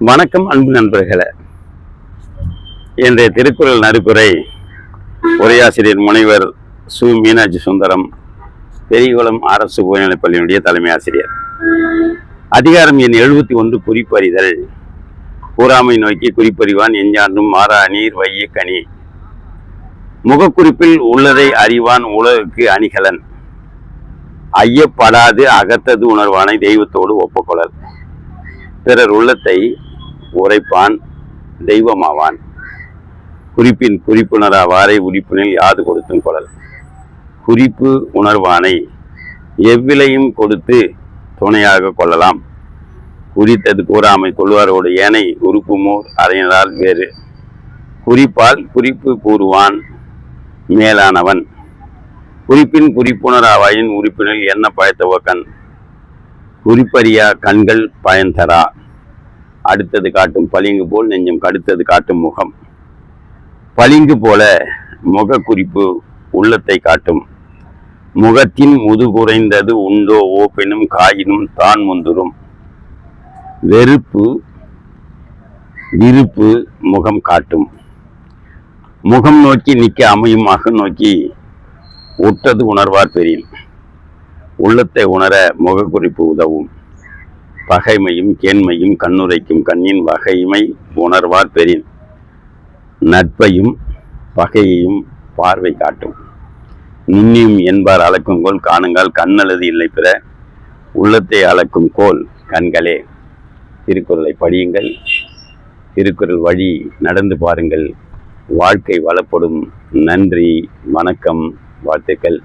வணக்கம் அன்பு நண்பர்களே. இன்றைய திருக்குறள் நறுக்குரை உரையாசிரியர் முனைவர் சு. மீனாட்சி சுந்தரம், பெரியகுளம் அரசு உயர்நிலைப்பள்ளியினுடைய தலைமை ஆசிரியர். அதிகாரம் எண் 71, குறிப்பறிதல். கூறாமை நோக்கி குறிப்பறிவான் எஞ்சான்றும் மாறா நீர் வைய கனி. முகக்குறிப்பில் உள்ளதை அறிவான் உலகுக்கு அணிகலன். ஐயப்படாது அகத்தது உணர்வானை தெய்வத்தோடு ஒப்புக்கொள்ளல். பிறர் உள்ளத்தை உரைப்பான் தெய்வமாவான். குறிப்பின் குறிப்புணராவாரை உறுப்பினில் யாது கொடுத்தும் கொள்ளல். குறிப்பு உணர்வானை எவ்விலையும் கொடுத்து துணையாக கொள்ளலாம். குறித்தது கூறாமை கொள்வாரோடு ஏனை உறுப்புமோர் அறிஞரால் வேறு. குறிப்பால் குறிப்பு கூறுவான் மேலானவன். குறிப்பின் குறிப்புணராவாயின் உறுப்பினில் என்ன பயத்தவ கண். குறிப்பறியா கண்கள் பயன் தரா. அடுத்தது காட்டும் பளிங்கு போல் நெஞ்சம் கடுத்தது காட்டும் முகம். பளிங்கு போல முக குறிப்பு உள்ளத்தை காட்டும். முகத்தின் முதுகுறைந்தது உண்டோ ஓப்பினும் காயினும் தான் முந்துரும். வெறுப்பு விருப்பு முகம் காட்டும். முகம் நோக்கி நிற்க அமையும் அகம் நோக்கி உற்றது உணர்வார் பெறின். உள்ளத்தை உணர முகக்குறிப்பு உதவும். பகைமையும் கேண்மையும் கண்ணுரைக்கும் கண்ணின் வகைமை உணர்வார் பெறின். நட்பையும் பகையையும் பார்வை காட்டும். நுண்ணியும் என்பார் அளக்கும் கோல் காணுங்கால் கண்ணழுது இல்லை பிற. உள்ளத்தை அளக்கும் கோல் கண்களே. திருக்குறளை படியுங்கள். திருக்குறள் வழி நடந்து பாருங்கள். வாழ்க்கை வளப்படும். நன்றி, வணக்கம், வாழ்த்துக்கள்.